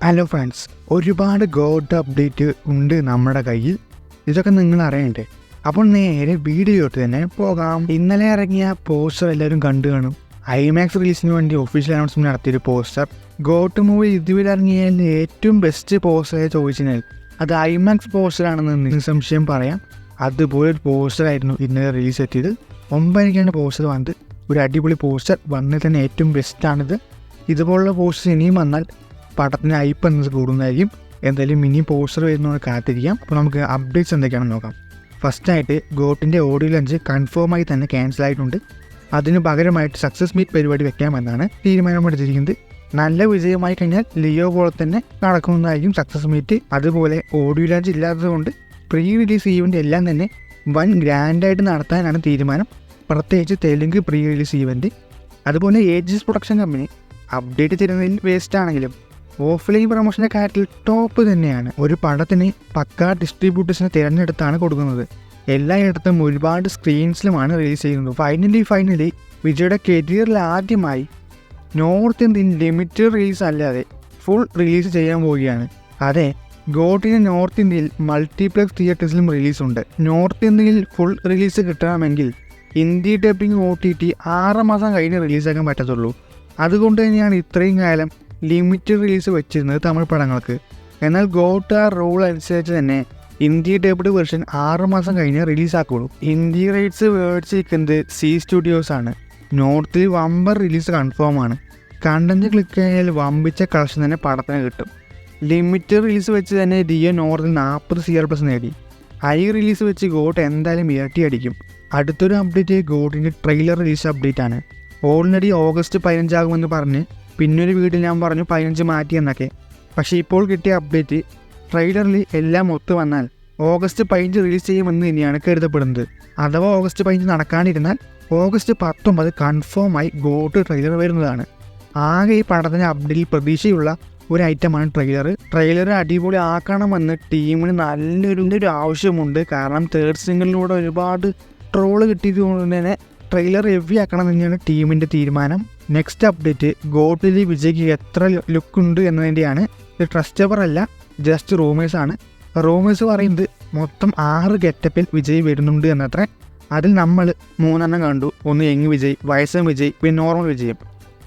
Hello friends, ഒരുപാട് God update ഉണ്ട് നമ്മുടെ കയ്യിൽ. ഇതൊക്കെ നിങ്ങൾ അറിയണ്ടേ? അപ്പോൾ നേരെ വീഡിയോട്ട് തന്നെ പോകാം. ഇന്നലെ ഇറങ്ങിയ പോസ്റ്റർ എല്ലാവരും കണ്ടു കാണും. ഐമാക്സ് റിലീസിന് വേണ്ടി ഒഫീഷ്യൽ അനൗൺസ്മെന്റ് നടത്തിയൊരു പോസ്റ്റർ. ഗോട്ട് മൂവി ഇതുവരെ ഇറങ്ങിയതിൽ ഏറ്റവും ബെസ്റ്റ് പോസ്റ്ററായി ചോദിച്ചാൽ അത് ഐമാക്സ് പോസ്റ്ററാണെന്ന് നിസ്സംശയം പറയാം. അതുപോലെ ഒരു പോസ്റ്ററായിരുന്നു ഇന്നലെ റിലീസ് എത്തിയത്. 9 പോസ്റ്റർ വന്നത്. ഒരു അടിപൊളി പോസ്റ്റർ വന്നതിൽ തന്നെ ഏറ്റവും ബെസ്റ്റാണിത്. ഇതുപോലുള്ള പോസ്റ്റർ ഇനിയും വന്നാൽ പടത്തിന് ഹൈപ്പ് എന്നത് കൂടുന്നതായിരിക്കും. എന്തായാലും ഇനി പോസ്റ്റർ വരുന്നതുകൊണ്ട് കാത്തിരിക്കാം. അപ്പോൾ നമുക്ക് അപ്ഡേറ്റ്സ് എന്തൊക്കെയാണെന്ന് നോക്കാം. ഫസ്റ്റായിട്ട് ഗോട്ടിൻ്റെ ഓഡിയോ ലഞ്ച് കൺഫേമായി തന്നെ ക്യാൻസൽ ആയിട്ടുണ്ട്. അതിന് പകരമായിട്ട് സക്സസ് മീറ്റ് പരിപാടി വെക്കാമെന്നാണ് തീരുമാനമെടുത്തിരിക്കുന്നത്. നല്ല വിജയമായി കഴിഞ്ഞാൽ ലിയോ പോലെ തന്നെ നടക്കുന്നതായിരിക്കും സക്സസ് മീറ്റ്. അതുപോലെ ഓഡിയോ ലഞ്ച് ഇല്ലാത്തതുകൊണ്ട് പ്രീ റിലീസ് ഈവൻ്റ് എല്ലാം തന്നെ വൻ ഗ്രാൻഡായിട്ട് നടത്താനാണ് തീരുമാനം. പ്രത്യേകിച്ച് തെലുങ്ക് പ്രീ റിലീസ് ഈവൻ്റ്. അതുപോലെ ഏജിസ് പ്രൊഡക്ഷൻ കമ്പനി അപ്ഡേറ്റ് തരുന്നതിൽ വേസ്റ്റ് ആണെങ്കിലും ഓഫ്ലൈൻ പ്രൊമോഷൻ്റെ കാര്യത്തിൽ ടോപ്പ് തന്നെയാണ്. ഒരു പടത്തിന് പക്കാ ഡിസ്ട്രിബ്യൂട്ടേഴ്സിനെ തിരഞ്ഞെടുത്താണ് കൊടുക്കുന്നത്. എല്ലായിടത്തും ഒരുപാട് സ്ക്രീൻസിലുമാണ് റിലീസ് ചെയ്യുന്നത്. ഫൈനലി വിജയുടെ കരിയറിൽ ആദ്യമായി നോർത്ത് ഇന്ത്യൻ ലിമിറ്റഡ് റിലീസ് അല്ലാതെ ഫുൾ റിലീസ് ചെയ്യാൻ പോവുകയാണ്. അതെ, ഗോട്ടിന് നോർത്ത് ഇന്ത്യയിൽ മൾട്ടിപ്ലക്സ് തിയേറ്റേഴ്സിലും റിലീസുണ്ട്. നോർത്ത് ഇന്ത്യയിൽ ഫുൾ റിലീസ് കിട്ടണമെങ്കിൽ ഹിന്ദി ഡബിങ് OTT 6 മാസം കഴിഞ്ഞ് റിലീസാക്കാൻ പറ്റത്തുള്ളൂ. അതുകൊണ്ട് തന്നെയാണ് ഇത്രയും കാലം ലിമിറ്റഡ് റിലീസ് വെച്ചിരുന്നത് തമിഴ് പടങ്ങൾക്ക്. എന്നാൽ ഗോട്ട് ആ റൂൾ അനുസരിച്ച് തന്നെ ഹിന്ദി ഡബ്ഡ് വെർഷൻ 6 മാസം കഴിഞ്ഞ് റിലീസാക്കുള്ളൂ. ഹിന്ദി റൈറ്റ്സ് മേടിച്ചിരിക്കുന്നത് സി സ്റ്റുഡിയോസ് ആണ്. നോർത്തിൽ വമ്പർ റിലീസ് കൺഫേം ആണ്. കണ്ടന്റ് ക്ലിക്ക് ചെയ്യാൻ വമ്പിച്ച കളക്ഷൻ തന്നെ പടത്തിന് കിട്ടും. ലിമിറ്റഡ് റിലീസ് വെച്ച് തന്നെ ഡിയോ നോർത്തിൽ 40 CR+ നേടി. ഹൈ റിലീസ് വെച്ച് ഗോട്ട് എന്തായാലും ഇരട്ടി അടിക്കും. അടുത്തൊരു അപ്ഡേറ്റ് ഗോട്ടിൻ്റെ ട്രെയിലർ റിലീസ് അപ്ഡേറ്റ് ആണ്. ഓൾറെഡി ഓഗസ്റ്റ് 15 ആകുമെന്ന് പറഞ്ഞ് പിന്നൊരു വീഡിയോ ഞാൻ പറഞ്ഞു 15 മാറ്റി എന്നൊക്കെ. പക്ഷേ ഇപ്പോൾ കിട്ടിയ അപ്ഡേറ്റ് ട്രെയിലറിൽ എല്ലാം ഒത്തു വന്നാൽ ഓഗസ്റ്റ് 15 റിലീസ് ചെയ്യുമെന്ന് തന്നെയാണ് കരുതപ്പെടുന്നത്. അഥവാ ഓഗസ്റ്റ് 15 നടക്കാണ്ടിരുന്നാൽ ഓഗസ്റ്റ് 19 കൺഫേമായി ഗോട്ട് ട്രെയിലർ വരുന്നതാണ്. ആകെ ഈ പടത്തിന് അപ്ഡേറ്റിൽ പ്രതീക്ഷയുള്ള ഒരു ഐറ്റമാണ് ട്രെയിലർ അടിപൊളി ആക്കണമെന്ന് ടീമിന് നല്ലൊരു ആവശ്യമുണ്ട്. കാരണം തേർഡ് സിംഗിളിലൂടെ ഒരുപാട് ട്രോള് കിട്ടിയതുകൊണ്ട് തന്നെ ട്രെയിലർ ഹെവി ആക്കണം തന്നെയാണ് ടീമിൻ്റെ തീരുമാനം. നെക്സ്റ്റ് അപ്ഡേറ്റ് ഗോട്ടിൽ വിജയ്ക്ക് എത്ര ലുക്ക് ഉണ്ട് എന്നതിൻ്റെയാണ്. ഇത് ട്രസ്റ്റബർ അല്ല, ജസ്റ്റ് റൂമേഴ്സാണ്. റൂമേഴ്സ് പറയുന്നത് മൊത്തം 6 ഗെറ്റപ്പിൽ വിജയ് വരുന്നുണ്ട് എന്നത്ര. അതിൽ നമ്മൾ 3 കണ്ടു. ഒന്ന് യങ് വിജയ്, വയസ്സൻ വിജയ്, പിന്നെ നോർമൽ വിജയം.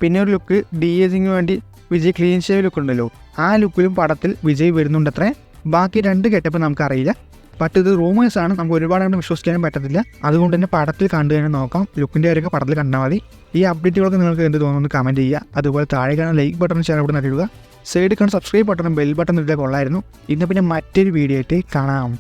പിന്നെ ഒരു ലുക്ക് DSing വേണ്ടി വിജയ് ക്ലീൻ ഷേവ് ലുക്ക് ഉണ്ടല്ലോ, ആ ലുക്കിലും പടത്തിൽ വിജയ് വരുന്നുണ്ടത്രേ. ബാക്കി 2 ഗെറ്റപ്പ് നമുക്കറിയില്ല. ബട്ട് ഇത് റൂമേഴ്സാണ്, നമുക്ക് ഒരുപാട് വിശ്വസിക്കാനും പറ്റത്തില്ല. അതുകൊണ്ട് തന്നെ പടത്തിൽ കണ്ടു തന്നെ നോക്കാം. ലുക്കിൻ്റെ കാര്യമൊക്കെ പടത്തിൽ കണ്ടാൽ മതി. ഈ അപ്ഡേറ്റുകളൊക്കെ നിങ്ങൾക്ക് എന്ത് തോന്നുന്നു കമൻറ്റ് ചെയ്യുക. അതുപോലെ താഴെ കാണാൻ ലൈക്ക് ബട്ടൺ ഷെയർ ബട്ടൺ നല്കുക. സൈഡിൽ കാണാൻ സബ്സ്ക്രൈബ് ബട്ടണും ബെൽ ബട്ടൺ ഇട്ടാൽ കൊള്ളായിരുന്നു. ഇന്ന് പിന്നെ മറ്റൊരു വീഡിയോ ആയിട്ട് കാണാം.